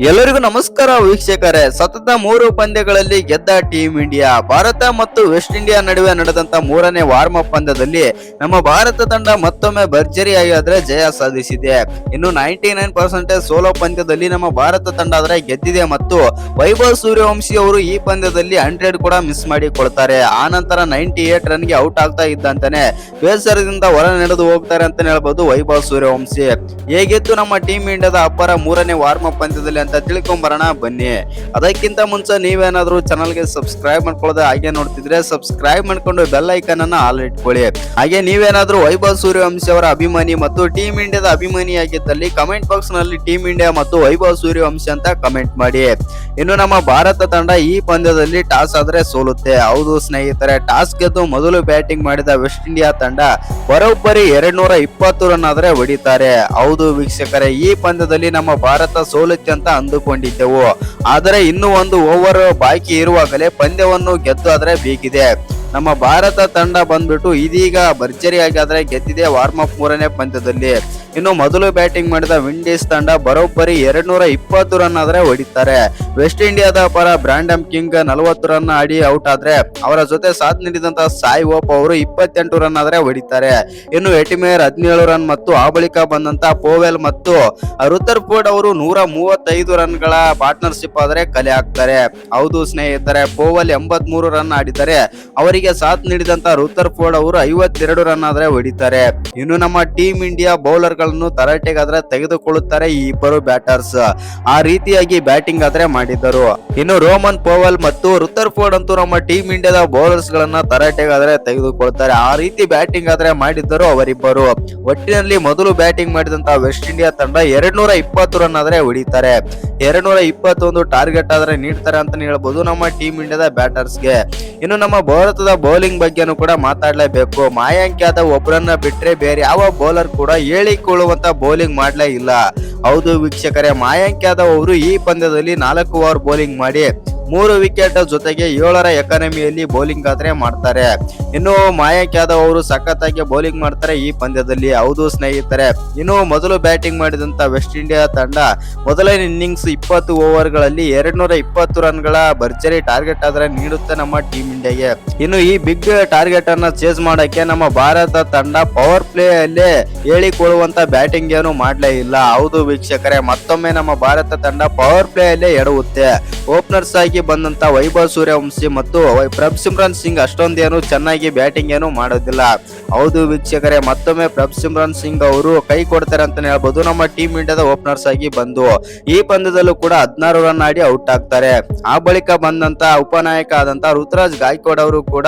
ಎಲ್ಲರಿಗೂ ನಮಸ್ಕಾರ ವೀಕ್ಷಕರೇ. ಸತತ 3 ಪಂದ್ಯಗಳಲ್ಲಿ ಗೆದ್ದ ಟೀಂ ಇಂಡಿಯಾ. ಭಾರತ ಮತ್ತು ವೆಸ್ಟ್ ಇಂಡಿಯಾ ನಡುವೆ ನಡೆದಂತ 3ನೇ ವಾರ್ಮ್ ಅಪ್ ಪಂದ್ಯದಲ್ಲಿ ನಮ್ಮ ಭಾರತ ತಂಡ ಮತ್ತೊಮ್ಮೆ ಭರ್ಜರಿಯಾಗಿ ಜಯ ಸಾಧಿಸಿದೆ. ಇನ್ನು 99% ಸೋಲೋ ಪಂದ್ಯದಲ್ಲಿ ನಮ್ಮ ಭಾರತ ತಂಡ ಗೆದ್ದಿದೆ ಮತ್ತು ವೈಭವ್ ಸೂರ್ಯವಂಶಿ ಅವರು ಈ ಪಂದ್ಯದಲ್ಲಿ 100 ಕೂಡ ಮಿಸ್ ಮಾಡಿಕೊಳ್ತಾರೆ. ಆ ನಂತರ 98 ರನ್ಗೆ ಔಟ್ ಆಗ್ತಾ ಇದ್ದಂತಾನೆ ಬೇಸರದಿಂದ ಹೊರ ನಡೆದು ಹೋಗ್ತಾರೆ ಅಂತ ಹೇಳ್ಬೋದು ವೈಭವ್ ಸೂರ್ಯವಂಶಿ. ಹೇಗಿತ್ತು ನಮ್ಮ ಟೀಂ ಇಂಡಿಯಾದ ಅಬ್ಬರ 3ನೇ ವಾರ್ಮ್ ಅಪ್ ಪಂದ್ಯದಲ್ಲಿ ಅಂತ ತಿಳ್ಕೊಂಬರೋಣ ಬನ್ನಿ. ಅದಕ್ಕಿಂತ ಮುಂಚೆ ನೀವೇನಾದ್ರೂ ಚಾನಲ್ಗೆ ಸಬ್ಸ್ಕ್ರೈಬ್ ಮಾಡ್ಕೊಳ್ಳೋದು ಹಾಗೆ ನೋಡ್ತಿದ್ರೆ ಸಬ್ಸ್ಕ್ರೈಬ್ ಮಾಡ್ಕೊಂಡು ಬೆಲ್ ಐಕನ್ ಅನ್ನ ಆಲ್ ಇಟ್ಕೊಳ್ಳಿ. ಹಾಗೆ ನೀವೇನಾದ್ರೂ ವೈಭವ್ ಸೂರ್ಯವಂಶಿ ಅವರ ಅಭಿಮಾನಿ ಮತ್ತು ಟೀಂ ಇಂಡಿಯಾದ ಅಭಿಮಾನಿ ಆಗಿದ್ದಲ್ಲಿ ಕಮೆಂಟ್ ಬಾಕ್ಸ್ ನಲ್ಲಿ ಟೀಂ ಇಂಡಿಯಾ ಮತ್ತು ವೈಭವ್ ಸೂರ್ಯವಂಶಿ ಅಂತ ಕಮೆಂಟ್ ಮಾಡಿ. ಇನ್ನು ನಮ್ಮ ಭಾರತ ತಂಡ ಈ ಪಂದ್ಯದಲ್ಲಿ ಟಾಸ್ ಆದ್ರೆ ಸೋಲುತ್ತೆ. ಹೌದು ಸ್ನೇಹಿತರೆ, ಟಾಸ್ ಗೆದ್ದು ಮೊದಲು ಬ್ಯಾಟಿಂಗ್ ಮಾಡಿದ ವೆಸ್ಟ್ ಇಂಡಿಯಾ ತಂಡ ಬರೋಬ್ಬರಿ 220 ರನ್ ಆದ್ರೆ ಹೊಡಿತಾರೆ. ಹೌದು ವೀಕ್ಷಕರೇ, ಈ ಪಂದ್ಯದಲ್ಲಿ ನಮ್ಮ ಭಾರತ ಸೋಲುತ್ತೆ ಅಂತ ಅಂದುಕೊಂಡಿದ್ದೆವು. ಆದರೆ ಇನ್ನು ಒಂದು ಓವರ್ ಬಾಕಿ ಇರುವಾಗಲೇ ಪಂದ್ಯವನ್ನು ಗೆದ್ದು ಆದ್ರೆ ಬೇಕಿದೆ. ನಮ್ಮ ಭಾರತ ತಂಡ ಬಂದ್ಬಿಟ್ಟು ಇದೀಗ ಭರ್ಜರಿಯಾಗಿ ಗೆದ್ದಿದೆ ವಾರ್ಮ್ ಅಪ್ 3ನೇ ಪಂದ್ಯದಲ್ಲಿ. ಇನ್ನು ಮೊದಲು ಬ್ಯಾಟಿಂಗ್ ಮಾಡಿದ ವಿಂಡೀಸ್ ತಂಡ ಬರೋಬ್ಬರಿ 220 ರನ್ ಆದ್ರೆ ಹೊಡಿತಾರೆ. ವೆಸ್ಟ್ ಇಂಡಿಯಾದ ಪರ ಬ್ರಾಂಡಮ್ ಕಿಂಗ್ 40 ರನ್ ಆಡಿ ಔಟ್ ಆದ್ರೆ ಅವರ ಜೊತೆ ಸಾಥ್ ನೀಡಿದಂತಹ ಸಾಯಿ ಓಪ್ ಅವರು 28 ರನ್ ಆದ್ರೆ ಹೊಡಿತಾರೆ. ಇನ್ನು ಎಟಿಮೇರ್ 17 ರನ್ ಮತ್ತು ಆ ಬಳಿಕ ಬಂದಂತ ಪೋವೆಲ್ ಮತ್ತು ರುದರ್ಫೋರ್ಡ್ ಅವರು 135 ರನ್ಗಳ ಪಾರ್ಟ್ನರ್ಶಿಪ್ ಆದ್ರೆ ಕಲೆ ಹಾಕ್ತಾರೆ. ಹೌದು ಸ್ನೇಹಿತರೆ, ಪೋವೆಲ್ 83 ರನ್ ಆಡಿದರೆ ಅವರಿಗೆ ಸಾಥ್ ನೀಡಿದಂತ ರುದರ್ಫೋರ್ಡ್ ಅವರು 52 ರನ್ ಆದ್ರೆ ಹೊಡಿತಾರೆ. ಇನ್ನು ನಮ್ಮ ಟೀಂ ಇಂಡಿಯಾ ಬೌಲರ್ ಗಳನ್ನು ತರಾಟೆಗಾದ್ರೆ ತೆಗೆದುಕೊಳ್ಳುತ್ತಾರೆ ಈ ಇಬ್ಬರು ಬ್ಯಾಟರ್ಸ್. ಆ ರೀತಿಯಾಗಿ ಬ್ಯಾಟಿಂಗ್ ಆದ್ರೆ ಮಾಡಿದ್ದರು. ಇನ್ನು ರೋಮನ್ ಪೋವೆಲ್ ಮತ್ತು ರುದರ್ಫೋರ್ಡ್ ಅಂತೂ ನಮ್ಮ ಟೀಂ ಇಂಡಿಯಾದ ಬೌಲರ್ಸ್ ಗಳನ್ನ ತರಾಟೆಗಾದ್ರೆ ತೆಗೆದುಕೊಳ್ತಾರೆ. ಆ ರೀತಿ ಬ್ಯಾಟಿಂಗ್ ಆದ್ರೆ ಮಾಡಿದ್ದರು ಅವರಿಬ್ಬರು. ಒಟ್ಟಿನಲ್ಲಿ ಮೊದಲು ಬ್ಯಾಟಿಂಗ್ ಮಾಡಿದಂತ ವೆಸ್ಟ್ ಇಂಡಿಯಾ ತಂಡ 220 ರನ್ ಆದ್ರೆ ಹೊಡಿತಾರೆ. 221 ಟಾರ್ಗೆಟ್ ಆದ್ರೆ ನೀಡ್ತಾರೆ ಅಂತ ಹೇಳ್ಬೋದು ನಮ್ಮ ಟೀಂ ಇಂಡಿಯಾದ ಬ್ಯಾಟರ್ಸ್ಗೆ. ಇನ್ನು ನಮ್ಮ ಭಾರತದ ಬೌಲಿಂಗ್ ಬಗ್ಗೆನೂ ಕೂಡ ಮಾತಾಡ್ಲೇಬೇಕು. ಮಾಯಾಂಕ್ ಯಾದವ್ ಒಬ್ಬರನ್ನ ಬಿಟ್ರೆ ಬೇರೆ ಯಾವ ಬೌಲರ್ ಕೂಡ ಹೇಳಿಕೊಳ್ಳುವಂತ ಬೌಲಿಂಗ್ ಮಾಡ್ಲೇ ಇಲ್ಲ. ಹೌದು ವೀಕ್ಷಕರೇ, ಮಾಯಾಂಕ್ ಯಾದವ್ ಅವರು ಈ ಪಂದ್ಯದಲ್ಲಿ 4 ಓವರ್ ಬೌಲಿಂಗ್ ಮಾಡಿ 3 ವಿಕೆಟ್ ಜೊತೆಗೆ 7ರ ಎಕಾನಮಿಯಲ್ಲಿ ಬೌಲಿಂಗ್ ಆದ್ರೆ ಮಾಡ್ತಾರೆ. ಇನ್ನು ಮಾಯಾಂಕ್ ಯಾದವ್ ಅವರು ಸಖತ್ತಾಗಿ ಬೌಲಿಂಗ್ ಮಾಡ್ತಾರೆ ಈ ಪಂದ್ಯದಲ್ಲಿ. ಹೌದು ಸ್ನೇಹಿತರೆ, ಇನ್ನು ಮೊದಲು ಬ್ಯಾಟಿಂಗ್ ಮಾಡಿದಂತ ವೆಸ್ಟ್ ಇಂಡಿಯಾ ತಂಡ ಮೊದಲನೇ ಇನ್ನಿಂಗ್ಸ್ 20 ಓವರ್ಗಳಲ್ಲಿ 220 ರನ್ಗಳ ಭರ್ಜರಿ ಟಾರ್ಗೆಟ್ ಆದ್ರೆ ನೀಡುತ್ತೆ ನಮ್ಮ ಟೀಂ ಇಂಡಿಯಾಗೆ. ಇನ್ನು ಈ ಬಿಗ್ ಟಾರ್ಗೆಟ್ ಅನ್ನ ಚೇಸ್ ಮಾಡಕ್ಕೆ ನಮ್ಮ ಭಾರತ ತಂಡ ಪವರ್ ಪ್ಲೇ ಅಲ್ಲೇ ಹೇಳಿಕೊಳ್ಳುವಂತ ಬ್ಯಾಟಿಂಗ್ ಏನು ಮಾಡ್ಲೇ ಇಲ್ಲ. ಹೌದು ವೀಕ್ಷಕರೇ, ಮತ್ತೊಮ್ಮೆ ನಮ್ಮ ಭಾರತ ತಂಡ ಪವರ್ ಪ್ಲೇ ಅಲ್ಲೇ ಎಡವುತ್ತೆ. ಓಪನರ್ಸ್ ಆಗಿ ಬಂದಂತ ವೈಭವ್ ಸೂರ್ಯವಂಶಿ ಮತ್ತು ಪ್ರಭ್ಸಿಮ್ರನ್ ಸಿಂಗ್ ಅಷ್ಟೊಂದೇನು ಚೆನ್ನಾಗಿ ಬ್ಯಾಟಿಂಗ್ ಏನು ಮಾಡೋದಿಲ್ಲ. ಹೌದು ವೀಕ್ಷಕರೇ, ಮತ್ತೊಮ್ಮೆ ಪ್ರಭ್ಸಿಮ್ರನ್ ಸಿಂಗ್ ಅವರು ಕೈ ಕೊಡ್ತಾರೆ ಅಂತ ಹೇಳ್ಬೋದು ನಮ್ಮ ಟೀಂ ಇಂಡಿಯಾದ ಓಪನರ್ಸ್ ಆಗಿ ಬಂದು. ಈ ಪಂದ್ಯದಲ್ಲೂ ಕೂಡ 16 ರನ್ ಆಡಿ ಔಟ್ ಆಗ್ತಾರೆ. ಆ ಬಳಿಕ ಬಂದಂತ ಉಪನಾಯಕ ಆದಂತ ಋತುರಾಜ್ ಗಾಯಕ್ವಾಡ್ ಅವರು ಕೂಡ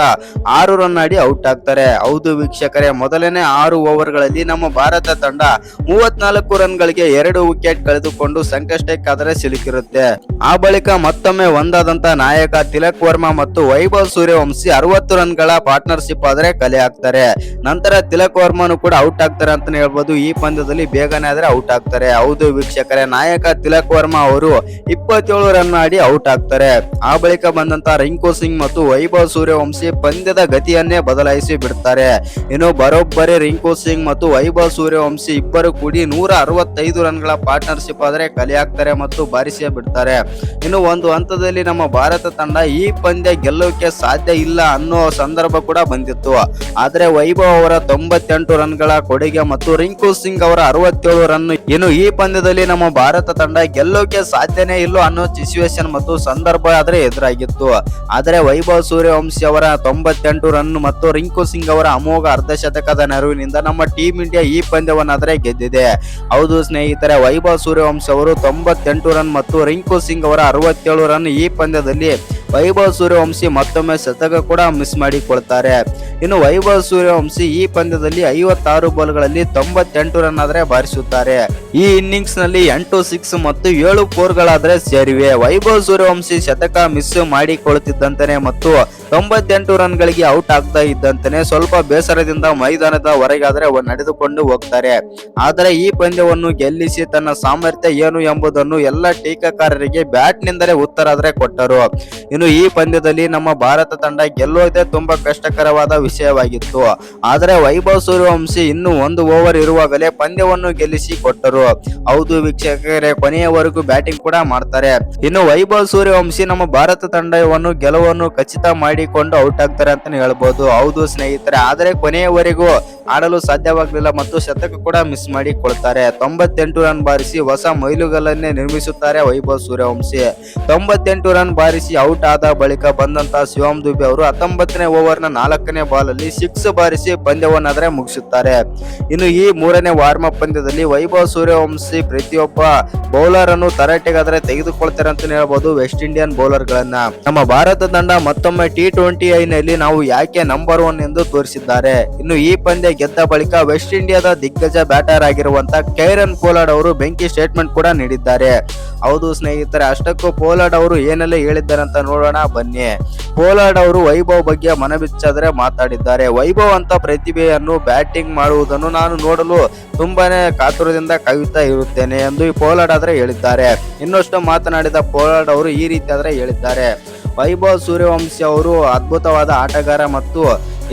6 ರನ್ ಆಡಿ ಔಟ್ ಆಗ್ತಾರೆ. ಹೌದು ವೀಕ್ಷಕರೇ, ಮೊದಲನೇ 6 ಓವರ್ಗಳಲ್ಲಿ ನಮ್ಮ ಭಾರತ ತಂಡ 34 ರನ್ಗಳಿಗೆ 2 ವಿಕೆಟ್ ಕಳೆದುಕೊಂಡು ಸಂಕಷ್ಟಕ್ಕಾದರೆ ಸಿಲುಕಿರುತ್ತೆ. ಆ ಬಳಿಕ ಮತ್ತೊಮ್ಮೆ ಒಂದಾದಂತ ನಾಯಕ ತಿಲಕ್ ವರ್ಮಾ ಮತ್ತು ವೈಭವ್ ಸೂರ್ಯವಂಶಿ 60 ರನ್ಗಳ ಪಾರ್ಟ್ನರ್ಶಿಪ್ ಆದ್ರೆ ಕಲೆ ಹಾಕ್ತಾರೆ. ನಂತರ ತಿಲಕ್ ವರ್ಮನು ಕೂಡ ಔಟ್ ಆಗ್ತಾರೆ ಅಂತ ಹೇಳ್ಬೋದು. ಈ ಪಂದ್ಯದಲ್ಲಿ ಬೇಗನೆ ಆದ್ರೆ ಔಟ್ ಆಗ್ತಾರೆ. ಹೌದು ವೀಕ್ಷಕರೇ, ನಾಯಕ ತಿಲಕ್ ವರ್ಮಾ ಅವರು 27 ರನ್ ಆಡಿ ಔಟ್ ಆಗ್ತಾರೆ. ಆ ಬಳಿಕ ಬಂದಂತ ರಿಂಕು ಸಿಂಗ್ ಮತ್ತು ವೈಭವ್ ಸೂರ್ಯವಂಶಿ ಪಂದ್ಯದ ಗತಿಯನ್ನೇ ಬದಲಾಯಿಸಿ ಬಿಡ್ತಾರೆ. ಇನ್ನು ಬರೋಬ್ಬರಿ ರಿಂಕು ಸಿಂಗ್ ಮತ್ತು ವೈಭವ್ ಸೂರ್ಯವಂಶಿ ಇಬ್ಬರು ಕೂಡಿ 165 ರನ್ಗಳ ಪಾರ್ಟ್ನರ್ಶಿಪ್ ಆದ್ರೆ ಕಲೆ ಹಾಕ್ತಾರೆ ಮತ್ತು ಬಾರಿಸಿ ಬಿಡ್ತಾರೆ. ಇನ್ನು ಒಂದು ಹಂತದಲ್ಲಿ ನಮ್ಮ ಭಾರತ ತಂಡ ಈ ಪಂದ್ಯ ಗೆಲ್ಲೋಕೆ ಸಾಧ್ಯ ಇಲ್ಲ ಅನ್ನೋ ಸಂದರ್ಭ ಕೂಡ ಬಂದಿತ್ತು. ಆದ್ರೆ ವೈಭವ್ ಅವರ 98 ರನ್ಗಳ ಕೊಡುಗೆ ಮತ್ತು ರಿಂಕು ಸಿಂಗ್ ಅವರ 67 ರನ್ ಇನ್ನು ಈ ಪಂದ್ಯದಲ್ಲಿ ನಮ್ಮ ಭಾರತ ತಂಡ ಗೆಲ್ಲೋಕೆ ಸಾಧ್ಯನೇ ಇಲ್ಲ ಅನ್ನೋ ಸಿಚುವೇಶನ್ ಮತ್ತು ಸಂದರ್ಭ ಆದ್ರೆ ಎದುರಾಗಿತ್ತು. ಆದ್ರೆ ವೈಭವ್ ಸೂರ್ಯವಂಶಿ ಅವರ 98 ರನ್ ಮತ್ತು ರಿಂಕು ಸಿಂಗ್ ಅವರ ಅಮೋಘ ಅರ್ಧಶತಕದ ನೆರವಿನಿಂದ ನಮ್ಮ ಟೀಂ ಇಂಡಿಯಾ ಈ ಪಂದ್ಯವನ್ನಾದ್ರೆ ಗೆದ್ದಿದೆ. ಹೌದು ಸ್ನೇಹಿತರೆ, ವೈಭವ್ ಸೂರ್ಯವಂಶಿ ಅವರು 98 ರನ್ ಮತ್ತು ರಿಂಕು ಸಿಂಗ್ ಅವರ 67 ರನ್ ಈ ಪಂದ್ಯದಲ್ಲಿ ವೈಭವ್ ಸೂರ್ಯವಂಶಿ ಮತ್ತೊಮ್ಮೆ ಶತಕ ಕೂಡ ಮಿಸ್ ಮಾಡಿಕೊಳ್ತಾರೆ. ಇನ್ನು ವೈಭವ್ ಸೂರ್ಯವಂಶಿ ಈ ಪಂದ್ಯದಲ್ಲಿ 56 ಬಾಲ್ಗಳಲ್ಲಿ 98 ರನ್ ಆದ್ರೆ ಬಾರಿಸುತ್ತಾರೆ. ಈ ಇನ್ನಿಂಗ್ಸ್ ನಲ್ಲಿ 8 6 ಮತ್ತು 7 4ಗಳಾದ್ರೆ ಸೇರಿವೆ. ವೈಭವ್ ಸೂರ್ಯವಂಶಿ ಶತಕ ಮಿಸ್ ಮಾಡಿಕೊಳ್ಳುತ್ತಿದ್ದಂತೆ ಮತ್ತು 98 ರನ್ಗಳಿಗೆ ಔಟ್ ಆಗ್ತಾ ಇದ್ದಂತೆ ಸ್ವಲ್ಪ ಬೇಸರದಿಂದ ಮೈದಾನದ ಹೊರಗಾದ್ರೆ ನಡೆದುಕೊಂಡು ಹೋಗ್ತಾರೆ. ಆದರೆ ಈ ಪಂದ್ಯವನ್ನು ಗೆಲ್ಲಿಸಿ ತನ್ನ ಸಾಮರ್ಥ್ಯ ಏನು ಎಂಬುದನ್ನು ಎಲ್ಲ ಟೀಕಾಕಾರರಿಗೆ ಬ್ಯಾಟ್ ನಿಂದಲೇ ಉತ್ತರ ಕೊಟ್ಟರು. ಇನ್ನು ಈ ಪಂದ್ಯದಲ್ಲಿ ನಮ್ಮ ಭಾರತ ತಂಡ ಗೆಲ್ಲೋದೇ ತುಂಬಾ ಕಷ್ಟಕರವಾದ ವಿಷಯವಾಗಿತ್ತು. ಆದರೆ ವೈಭವ್ ಸೂರ್ಯವಂಶಿ ಇನ್ನು 1 ಓವರ್ ಇರುವಾಗಲೇ ಪಂದ್ಯವನ್ನು ಗೆಲ್ಲಿಸಿ ಕೊಟ್ಟರು. ಹೌದು ವೀಕ್ಷಕರೇ, ಕೊನೆಯವರೆಗೂ ಬ್ಯಾಟಿಂಗ್ ಕೂಡ ಮಾಡ್ತಾರೆ. ಇನ್ನು ವೈಭವ್ ಸೂರ್ಯವಂಶಿ ನಮ್ಮ ಭಾರತ ತಂಡವನ್ನು ಗೆಲುವನ್ನು ಖಚಿತ ಮಾಡಿಕೊಂಡು ಔಟ್ ಆಗ್ತಾರೆ ಅಂತಾನೆ ಹೇಳ್ಬೋದು. ಹೌದು ಸ್ನೇಹಿತರೆ, ಆದರೆ ಕೊನೆಯವರೆಗೂ ಆಡಲು ಸಾಧ್ಯವಾಗಲಿಲ್ಲ ಮತ್ತು ಶತಕ ಕೂಡ ಮಿಸ್ ಮಾಡಿ ಕೊಡ್ತಾರೆ. 98 ರನ್ ಬಾರಿಸಿ ಹೊಸ ಮೈಲುಗಲ್ಲನ್ನೇ ನಿರ್ಮಿಸುತ್ತಾರೆ ವೈಭವ್ ಸೂರ್ಯವಂಶಿ. 98 ರನ್ ಬಾರಿಸಿ ಔಟ್ ಆದ ಬಳಿಕ ಬಂದಂತಹ ಶಿವಮ್ ದುಬೆ ಅವರು 19ನೇ ಓವರ್ನ 4ನೇ ಬಾಲ್ ಅಲ್ಲಿ 6 ಬಾರಿಸಿ ಪಂದ್ಯವನ್ನಾದ್ರೆ ಮುಗಿಸುತ್ತಾರೆ. ಇನ್ನು ಈ 3ನೇ ವಾರ್ಮ್ ಅಪ್ ಪಂದ್ಯದಲ್ಲಿ ವೈಭವ್ ಸೂರ್ಯವಂಶಿ ಪ್ರತಿಯೊಬ್ಬ ಬೌಲರ್ ಅನ್ನು ತರಾಟೆಗಾದ್ರೆ ತೆಗೆದುಕೊಳ್ತಾರೆ ಅಂತ ಹೇಳ್ಬೋದು ವೆಸ್ಟ್ ಇಂಡಿಯನ್ ಬೌಲರ್ ಗಳನ್ನ. ನಮ್ಮ ಭಾರತ ತಂಡ ಮತ್ತೊಮ್ಮೆ T20I ನಲ್ಲಿ ನಾವು ಯಾಕೆ ನಂಬರ್ 1 ಎಂದು ತೋರಿಸಿದ್ದಾರೆ. ಇನ್ನು ಈ ಪಂದ್ಯ ಗೆದ್ದ ಬಳಿಕ ವೆಸ್ಟ್ ಇಂಡಿಯಾದ ದಿಗ್ಗಜ ಬ್ಯಾಟರ್ ಆಗಿರುವಂತಹ ಕೈರನ್ ಪೋಲಾರ್ಡ್ ಅವರು ಬೆಂಕಿ ಸ್ಟೇಟ್ಮೆಂಟ್ ಕೂಡ ನೀಡಿದ್ದಾರೆ. ಹೌದು ಸ್ನೇಹಿತರೆ, ಅಷ್ಟಕ್ಕೂ ಪೋಲಾರ್ಡ್ ಅವರು ಏನೆಲ್ಲ ಹೇಳಿದ್ದಾರೆ ಅಂತ ನೋಡೋಣ ಬನ್ನಿ. ಪೋಲಾರ್ಡ್ ಅವರು ವೈಭವ್ ಬಗ್ಗೆ ಮನಬಿಚ್ಚಾದ್ರೆ ಮಾತಾಡಿದ್ದಾರೆ. ವೈಭವ್ ಅಂತ ಪ್ರತಿಭೆಯನ್ನು ಬ್ಯಾಟಿಂಗ್ ಮಾಡುವುದನ್ನು ನಾನು ನೋಡಲು ತುಂಬಾನೇ ಕಾತುರದಿಂದ ಕಾಯುತ್ತಾ ಇರುತ್ತೇನೆ ಎಂದು ಪೋಲಾರ್ಡ್ ಆದ್ರೆ ಹೇಳಿದ್ದಾರೆ. ಇನ್ನಷ್ಟು ಮಾತನಾಡಿದ ಪೋಲಾರ್ಡ್ ಅವರು ಈ ರೀತಿ ಆದ್ರೆ ಹೇಳಿದ್ದಾರೆ. ವೈಭವ್ ಸೂರ್ಯವಂಶಿ ಅವರು ಅದ್ಭುತವಾದ ಆಟಗಾರ ಮತ್ತು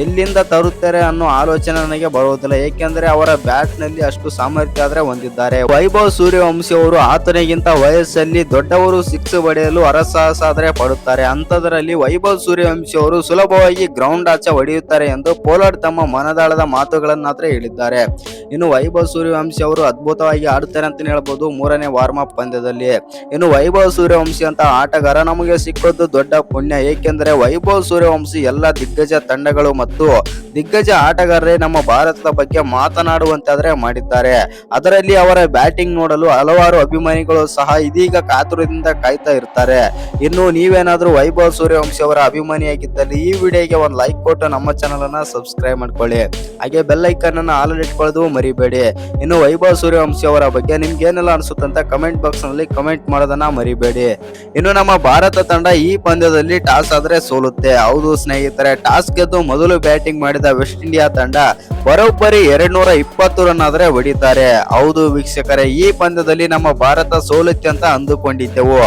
ಎಲ್ಲಿಂದ ತರುತ್ತಾರೆ ಅನ್ನೋ ಆಲೋಚನೆ ನನಗೆ ಬರುವುದಿಲ್ಲ, ಏಕೆಂದರೆ ಅವರ ಬ್ಯಾಟ್ ನಲ್ಲಿ ಅಷ್ಟು ಸಾಮರ್ಥ್ಯ ಆದ್ರೆ ಹೊಂದಿದ್ದಾರೆ. ವೈಭವ್ ಸೂರ್ಯವಂಶಿ ಅವರು ಆತನಿಗಿಂತ ವಯಸ್ಸಲ್ಲಿ ದೊಡ್ಡವರು 6 ಹೊಡೆಯಲು ಹರಸಾಹಸ ಆದ್ರೆ ಪಡುತ್ತಾರೆ. ಅಂತದರಲ್ಲಿ ವೈಭವ್ ಸೂರ್ಯವಂಶಿ ಅವರು ಸುಲಭವಾಗಿ ಗ್ರೌಂಡ್ ಆಚೆ ಹೊಡೆಯುತ್ತಾರೆ ಎಂದು ಪೋಲಾರ್ಡ್ ತಮ್ಮ ಮನದಾಳದ ಮಾತುಗಳನ್ನಾದ್ರೆ ಹೇಳಿದ್ದಾರೆ. ಇನ್ನು ವೈಭವ್ ಸೂರ್ಯವಂಶಿ ಅವರು ಅದ್ಭುತವಾಗಿ ಆಡುತ್ತಾರೆ ಅಂತ ಹೇಳ್ಬೋದು 3ನೇ ವಾರ್ಮ್ ಅಪ್ ಪಂದ್ಯದಲ್ಲಿ. ಇನ್ನು ವೈಭವ್ ಸೂರ್ಯವಂಶಿ ಅಂತ ಆಟಗಾರ ನಮಗೆ ಸಿಕ್ಕೋದು ದೊಡ್ಡ ಪುಣ್ಯ, ಏಕೆಂದರೆ ವೈಭವ್ ಸೂರ್ಯವಂಶಿ ಎಲ್ಲ ದಿಗ್ಗಜ ತಂಡಗಳು ಮತ್ತು ದಿಗ್ಗಜ ಆಟಗಾರರೇ ನಮ್ಮ ಭಾರತದ ಬಗ್ಗೆ ಮಾತನಾಡುವಂತಾದ್ರೆ ಮಾಡಿದ್ದಾರೆ. ಅದರಲ್ಲಿ ಅವರ ಬ್ಯಾಟಿಂಗ್ ನೋಡಲು ಹಲವಾರು ಅಭಿಮಾನಿಗಳು ಸಹ ಇದೀಗ ಕಾತುರದಿಂದ ಕಾಯ್ತಾ ಇರ್ತಾರೆ. ಇನ್ನು ನೀವೇನಾದ್ರೂ ವೈಭವ್ ಸೂರ್ಯವಂಶಿ ಅವರ ಅಭಿಮಾನಿಯಾಗಿದ್ದಲ್ಲಿ ಈ ವಿಡಿಯೋಗೆ ಒಂದು ಲೈಕ್ ಕೊಟ್ಟು ನಮ್ಮ ಚಾನಲ್ ಅನ್ನ ಸಬ್ಸ್ಕ್ರೈಬ್ ಮಾಡ್ಕೊಳ್ಳಿ. ಹಾಗೆ ಬೆಲ್ ಐಕಾನ್ ಅನ್ನ ಆಲ್ ಇಟ್ಕೊಳ್ಳೋದು ಮರಿಬೇಡಿ. ಇನ್ನು ವೈಭವ್ ಸೂರ್ಯವಂಶಿ ಅವರ ಬಗ್ಗೆ ನಿಮ್ಗೆ ಏನೆಲ್ಲ ಅನ್ಸುತ್ತಂತ ಕಮೆಂಟ್ ಬಾಕ್ಸ್ ನಲ್ಲಿ ಕಮೆಂಟ್ ಮಾಡೋದನ್ನ ಮರಿಬೇಡಿ. ಇನ್ನು ನಮ್ಮ ಭಾರತ ತಂಡ ಈ ಪಂದ್ಯದಲ್ಲಿ ಟಾಸ್ ಆದ್ರೆ ಸೋಲುತ್ತೆ. ಹೌದು ಸ್ನೇಹಿತರೆ, ಟಾಸ್ ಗೆದ್ದು ಮೊದಲು ಬ್ಯಾಟಿಂಗ್ ಮಾಡಿದ ವೆಸ್ಟ್ ಇಂಡಿಯಾ ತಂಡ ಬರೋಬ್ಬರಿ 220 ರನ್ ಆದ್ರೆ ಹೊಡಿತಾರೆ. ಹೌದು ವೀಕ್ಷಕರೇ, ಈ ಪಂದ್ಯದಲ್ಲಿ ನಮ್ಮ ಭಾರತ ಸೋಲುತ್ತೆ ಅಂತ ಅಂದುಕೊಂಡಿದ್ದೆವು.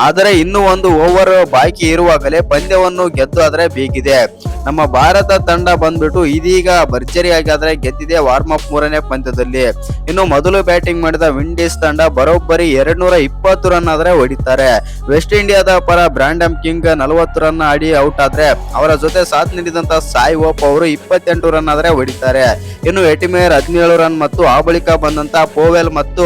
ಆದರೆ ಇನ್ನು 1 ಓವರ್ ಬಾಕಿ ಇರುವಾಗಲೇ ಪಂದ್ಯವನ್ನು ಗೆದ್ದು ಆದ್ರೆ ಬೀಗಿದೆ. ನಮ್ಮ ಭಾರತ ತಂಡ ಬಂದ್ಬಿಟ್ಟು ಇದೀಗ ಭರ್ಜರಿಯಾಗಿ ಆದ್ರೆ ಗೆದ್ದಿದೆ ವಾರ್ಮ್ ಅಪ್ 3ನೇ ಪಂದ್ಯದಲ್ಲಿ. ಇನ್ನು ಮೊದಲು ಬ್ಯಾಟಿಂಗ್ ಮಾಡಿದ ವಿಂಡೀಸ್ ತಂಡ ಬರೋಬ್ಬರಿ 220 ರನ್ ಆದ್ರೆ ಹೊಡಿತಾರೆ. ವೆಸ್ಟ್ ಇಂಡಿಯಾದ ಪರ ಬ್ರಾಂಡಮ್ ಕಿಂಗ್ 40 ರನ್ ಆಡಿ ಔಟ್ ಆದ್ರೆ ಅವರ ಜೊತೆ ಸಾಥ್ ನೀಡಿದಂತ ಸಾಯಿ ಓಪ್ ಅವರು 28 ರನ್ ಆದ್ರೆ ಹೊಡಿತಾರೆ. ಇನ್ನು ಎಟಿಮೇರ್ 17 ರನ್ ಮತ್ತು ಆ ಬಳಿಕ ಬಂದಂತ ಪೋವೆಲ್ ಮತ್ತು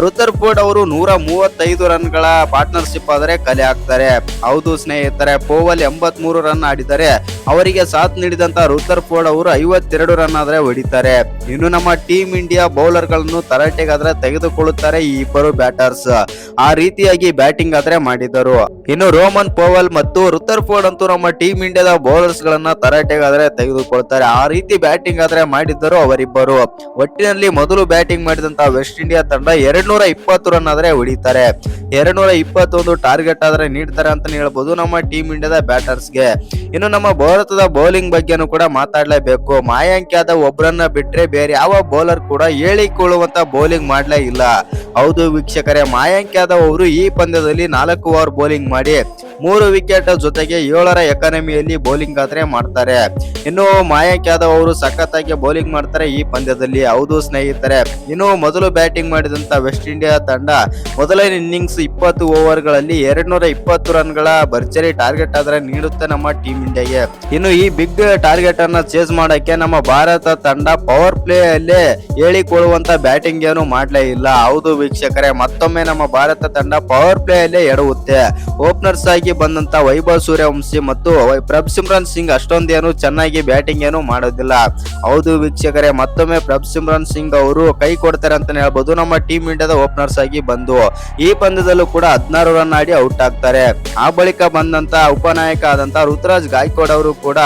ರುಥರ್ಫೋರ್ಡ್ ಅವರು 135 ರನ್ಗಳ ಪಾರ್ಟ್ನರ್ಶಿಪ್ ಆದ್ರೆ ಕಲೆ ಹಾಕ್ತಾರೆ. ಹೌದು ಸ್ನೇಹಿತರೆ, ಪೋವೆಲ್ 83 ರನ್ ಆಡಿದರೆ ಅವರಿಗೆ ಸಾಥ್ ನೀಡಿದಂತ ರುಥರ್ಫೋರ್ಡ್ ಅವರು 52 ರನ್ ಆದ್ರೆ ಹೊಡಿತಾರೆ. ಇನ್ನು ನಮ್ಮ ಟೀಮ್ ಇಂಡಿಯಾ ಬೌಲರ್ ಗಳನ್ನು ತರಾಟೆಗಾದ್ರೆ ತೆಗೆದುಕೊಳ್ಳುತ್ತಾರೆ ಈ ಇಬ್ಬರು ಬ್ಯಾಟರ್ಸ್. ಆ ರೀತಿಯಾಗಿ ಬ್ಯಾಟಿಂಗ್ ಆದ್ರೆ ಮಾಡಿದರು. ಇನ್ನು ರೋಮನ್ ಪೋವೆಲ್ ಮತ್ತು ರುಥರ್ಫೋರ್ಡ್ ಅಂತೂ ನಮ್ಮ ಟೀಮ್ ಇಂಡಿಯಾದ ಬೌಲರ್ಸ್ ಗಳನ್ನ ತರಾಟೆಗಾದ್ರೆ ತೆಗೆದುಕೊಳ್ತಾರೆ. ಆ ರೀತಿ ಬ್ಯಾಟಿಂಗ್ ಆದ್ರೆ ಮಾಡಿದ್ದರು ಅವರಿಬ್ಬರು. ಒಟ್ಟಿನಲ್ಲಿ ಮೊದಲು ಬ್ಯಾಟಿಂಗ್ ಮಾಡಿದಂತ ವೆಸ್ಟ್ ಇಂಡಿಯಾ ತಂಡ 220 ರನ್ ಆದ್ರೆ ಹೊಡಿತಾರೆ. 221 ಟಾರ್ಗೆಟ್ ಆದ್ರೆ ನೀಡ್ತಾರೆ ಅಂತ ಹೇಳ್ಬೋದು ನಮ್ಮ ಟೀಮ್ ಇಂಡಿಯಾದ ಬ್ಯಾಟರ್ಸ್ಗೆ. ಇನ್ನು ನಮ್ಮ ಭಾರತದ ಬೌಲಿಂಗ್ ಬಗ್ಗೆನೂ ಕೂಡ ಮಾತಾಡ್ಲೇಬೇಕು. ಮಯಾಂಕ್ ಯಾದವ್ ಒಬ್ಬರನ್ನ ಬಿಟ್ರೆ ಬೇರೆ ಯಾವ ಬೌಲರ್ ಕೂಡ ಹೇಳಿಕೊಳ್ಳುವಂತ ಬೌಲಿಂಗ್ ಮಾಡ್ಲೇ ಇಲ್ಲ. ಹೌದು ವೀಕ್ಷಕರೇ, ಮಯಾಂಕ್ ಯಾದವ್ ಅವರು ಈ ಪಂದ್ಯದಲ್ಲಿ 4 ಓವರ್ ಬೌಲಿಂಗ್ ಮಾಡಿ 3 ವಿಕೆಟ್ ಜೊತೆಗೆ 7ರ ಎಕಾನಮಿಯಲ್ಲಿ ಬೌಲಿಂಗ್ ಆದ್ರೆ ಮಾಡ್ತಾರೆ. ಇನ್ನು ಮಯಾಂಕ್ ಯಾದವ್ ಅವರು ಸಖತ್ತಾಗಿ ಬೌಲಿಂಗ್ ಮಾಡ್ತಾರೆ ಈ ಪಂದ್ಯದಲ್ಲಿ. ಹೌದು ಸ್ನೇಹಿತರೆ, ಇನ್ನು ಮೊದಲು ಬ್ಯಾಟಿಂಗ್ ಮಾಡಿದಂತ ವೆಸ್ಟ್ ಇಂಡಿಯಾ ತಂಡ ಮೊದಲನೇ ಇನ್ನಿಂಗ್ಸ್ 20 ಓವರ್ಗಳಲ್ಲಿ 220 ರನ್ಗಳ ಭರ್ಜರಿ ಟಾರ್ಗೆಟ್ ಆದ್ರೆ ನೀಡುತ್ತೆ ನಮ್ಮ ಟೀಮ್ ಇಂಡಿಯಾಗೆ. ಇನ್ನು ಈ ಬಿಗ್ ಟಾರ್ಗೆಟ್ ಅನ್ನ ಚೇಸ್ ಮಾಡಕ್ಕೆ ನಮ್ಮ ಭಾರತ ತಂಡ ಪವರ್ ಪ್ಲೇ ಅಲ್ಲೇ ಹೇಳಿಕೊಳ್ಳುವಂತ ಬ್ಯಾಟಿಂಗ್ ಏನು ಮಾಡ್ಲೇ ಇಲ್ಲ. ಹೌದು ವೀಕ್ಷಕರೇ, ಮತ್ತೊಮ್ಮೆ ನಮ್ಮ ಭಾರತ ತಂಡ ಪವರ್ ಪ್ಲೇ ಅಲ್ಲೇ ಎಡವುತ್ತೆ. ಓಪನರ್ಸ್ ಆಗಿ ಬಂದಂತ ವೈಭವ್ ಸೂರ್ಯವಂಶಿ ಮತ್ತು ಪ್ರಭ್ಸಿಮ್ರನ್ ಸಿಂಗ್ ಅಷ್ಟೊಂದೇನು ಚೆನ್ನಾಗಿ ಬ್ಯಾಟಿಂಗ್ ಏನು ಮಾಡೋದಿಲ್ಲ. ಹೌದು ವೀಕ್ಷಕರೇ, ಮತ್ತೊಮ್ಮೆ ಪ್ರಭ್ಸಿಮ್ರನ್ ಸಿಂಗ್ ಅವರು ಕೈ ಕೊಡ್ತಾರೆ ಅಂತ ಹೇಳ್ಬೋದು ನಮ್ಮ ಟೀಮ್ ಇಂಡಿಯಾದ ಓಪನರ್ಸ್ ಆಗಿ ಬಂದು. ಈ ಪಂದ್ಯದಲ್ಲೂ ಕೂಡ 16 ರನ್ ಆಡಿ ಔಟ್ ಆಗ್ತಾರೆ. ಆ ಬಳಿಕ ಬಂದಂತ ಉಪನಾಯಕ ಆದಂತ ಋತುರಾಜ್ ಗಾಯಕ್ವಾಡ್ ಅವರು ಕೂಡ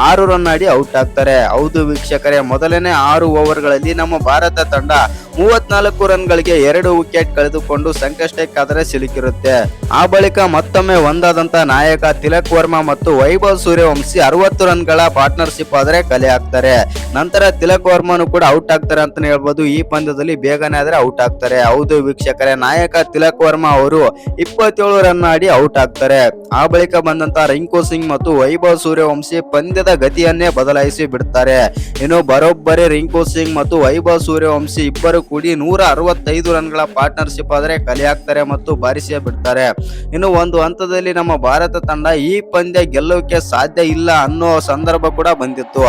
6 ರನ್ ಆಡಿ ಔಟ್ ಆಗ್ತಾರೆ. ಹೌದು ವೀಕ್ಷಕರೇ, ಮೊದಲನೇ 6 ಓವರ್ಗಳಲ್ಲಿ ನಮ್ಮ ಭಾರತ ತಂಡ 34 ರನ್ಗಳಿಗೆ 2 ವಿಕೆಟ್ ಕಳೆದುಕೊಂಡು ಸಂಕಷ್ಟಕ್ಕಾದರೆ ಸಿಲುಕಿರುತ್ತೆ. ಆ ಬಳಿಕ ಮತ್ತೊಮ್ಮೆ ಒಂದಾದಂತ ನಾಯಕ ತಿಲಕ್ ವರ್ಮಾ ಮತ್ತು ವೈಭವ್ ಸೂರ್ಯವಂಶಿ 60 ರನ್ಗಳ ಪಾರ್ಟ್ನರ್ಶಿಪ್ ಆದ್ರೆ ಕಲೆ ಹಾಕ್ತಾರೆ. ನಂತರ ತಿಲಕ್ ವರ್ಮನು ಕೂಡ ಔಟ್ ಆಗ್ತಾರೆ ಅಂತಾನೆ ಹೇಳ್ಬೋದು. ಈ ಪಂದ್ಯದಲ್ಲಿ ಬೇಗನೆ ಆದ್ರೆ ಔಟ್ ಆಗ್ತಾರೆ. ಹೌದು ವೀಕ್ಷಕರೇ, ನಾಯಕ ತಿಲಕ್ ವರ್ಮಾ ಅವರು 27 ರನ್ ಆಡಿ ಔಟ್ ಆಗ್ತಾರೆ. ಆ ಬಳಿಕ ಬಂದಂತ ರಿಂಕು ಸಿಂಗ್ ಮತ್ತು ವೈಭವ್ ಸೂರ್ಯವಂಶಿ ಪಂದ್ಯದ ಗತಿಯನ್ನೇ ಬದಲಾಯಿಸಿ ಬಿಡ್ತಾರೆ. ಇನ್ನು ಬರೋಬ್ಬರಿ ರಿಂಕು ಸಿಂಗ್ ಮತ್ತು ವೈಭವ್ ಸೂರ್ಯವಂಶಿ ಇಬ್ಬರು ಕೂಡಿ 165 ರನ್ಗಳ ಪಾರ್ಟ್ನರ್ಶಿಪ್ ಆದ್ರೆ ಕಲೆ ಹಾಕ್ತಾರೆ ಮತ್ತು ಬಾರಿಸೇ ಬಿಡ್ತಾರೆ. ಇನ್ನು ಒಂದು ಹಂತದಲ್ಲಿ ನಮ್ಮ ಭಾರತ ತಂಡ ಈ ಪಂದ್ಯ ಗೆಲ್ಲೋಕೆ ಸಾಧ್ಯ ಇಲ್ಲ ಅನ್ನೋ ಸಂದರ್ಭ ಕೂಡ ಬಂದಿತ್ತು.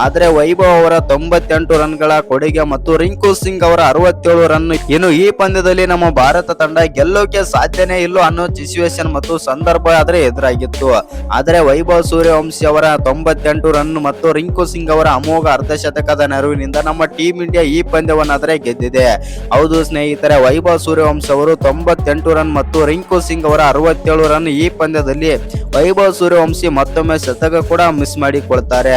ಆದ್ರೆ ವೈಭವ್ ಅವರ 98 ರನ್ಗಳ ಕೊಡುಗೆ ಮತ್ತು ರಿಂಕು ಸಿಂಗ್ ಅವರ 67 ರನ್ ಇನ್ನು ಈ ಪಂದ್ಯದಲ್ಲಿ ನಮ್ಮ ಭಾರತ ತಂಡ ಗೆಲ್ಲೋಕೆ ಸಾಧ್ಯನೇ ಇಲ್ಲ ಅನ್ನೋ ಸಿಚುವೇಶನ್ ಮತ್ತು ಸಂದರ್ಭ ಆದ್ರೆ ಎದುರಾಗಿತ್ತು. ಆದ್ರೆ ವೈಭವ್ ಸೂರ್ಯವಂಶಿ ಅವರ 98 ರನ್ ಮತ್ತು ರಿಂಕು ಸಿಂಗ್ ಅವರ ಅಮೋಘ ಅರ್ಧಶತಕದ ನೆರವಿನಿಂದ ನಮ್ಮ ಟೀಮ್ ಇಂಡಿಯಾ ಈ ಪಂದ್ಯವನ್ನಾದ್ರೆ ಗೆದ್ದಿದೆ. ಹೌದು ಸ್ನೇಹಿತರೆ, ವೈಭವ್ ಸೂರ್ಯವಂಶಿ ಅವರು 98 ರನ್ ಮತ್ತು ರಿಂಕು ಸಿಂಗ್ ಅವರ 67 ರನ್ ಈ ಪಂದ್ಯದಲ್ಲಿ ವೈಭವ್ ಸೂರ್ಯವಂಶಿ ಮತ್ತೊಮ್ಮೆ ಶತಕ ಕೂಡ ಮಿಸ್ ಮಾಡಿಕೊಳ್ತಾರೆ.